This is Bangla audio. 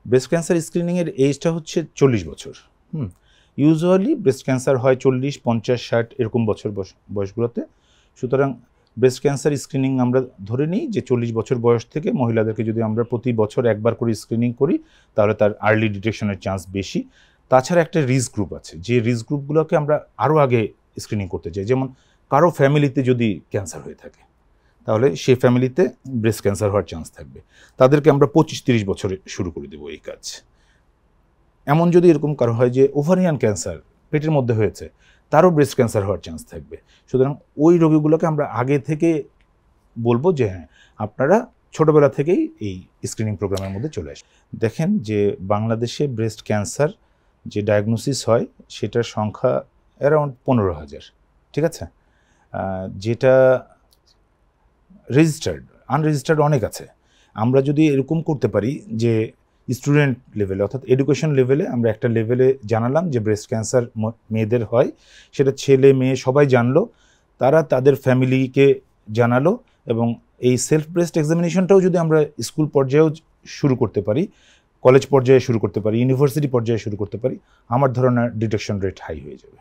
ব্রেস্ট ক্যান্সার স্ক্রিনিংয়ের এজটা হচ্ছে 40 বছর। ইউজুয়ালি ব্রেস্ট ক্যান্সার হয় 40, 50, 60 এরকম বছর বয়সগুলোতে। সুতরাং ব্রেস্ট ক্যান্সার স্ক্রিনিং আমরা ধরে নিই যে 40 বছর বয়স থেকে মহিলাদেরকে যদি আমরা প্রতি বছর একবার করে স্ক্রিনিং করি তাহলে তার আর্লি ডিটেকশনের চান্স বেশি। তাছাড়া একটা রিস্ক গ্রুপ আছে, যে রিস্ক গ্রুপগুলোকে আমরা আরও আগে স্ক্রিনিং করতে চাই। যেমন কারো ফ্যামিলিতে যদি ক্যান্সার হয়ে থাকে তাহলে সেই ফ্যামিলিতে ব্রেস্ট ক্যান্সার হওয়ার চান্স থাকবে, তাদেরকে আমরা 25-30 বছরে শুরু করে দেবো এই কাজ। এমন যদি এরকম কারো হয় যে ওভারিয়ান ক্যান্সার পেটের মধ্যে হয়েছে, তারও ব্রেস্ট ক্যান্সার হওয়ার চান্স থাকবে। সুতরাং ওই রোগীগুলোকে আমরা আগে থেকে বলবো যে হ্যাঁ, আপনারা ছোটোবেলা থেকেই এই স্ক্রিনিং প্রোগ্রামের মধ্যে চলে আসেন। দেখেন যে বাংলাদেশে ব্রেস্ট ক্যান্সার যে ডায়াগনোসিস হয় সেটার সংখ্যা অ্যারাউন্ড 15,000, ঠিক আছে? যেটা রেজিস্টার্ড, আনরেজিস্টার্ড অনেক আছে। আমরা যদি এরকম করতে পারি যে স্টুডেন্ট লেভেলে অর্থাৎ এডুকেশন লেভেলে আমরা একটা লেভেলে জানালাম যে ব্রেস্ট ক্যান্সার মেয়েদের হয়, সেটা ছেলে মেয়ে সবাই জানলো, তারা তাদের ফ্যামিলিকে জানালো, এবং এই সেলফ ব্রেস্ট এক্সামিনেশনটাও যদি আমরা স্কুল পর্যায়েও শুরু করতে পারি, কলেজ পর্যায়ে শুরু করতে পারি, ইউনিভার্সিটি পর্যায়ে শুরু করতে পারি, আমার ধারণা ডিটেকশন রেট হাই হয়ে যাবে।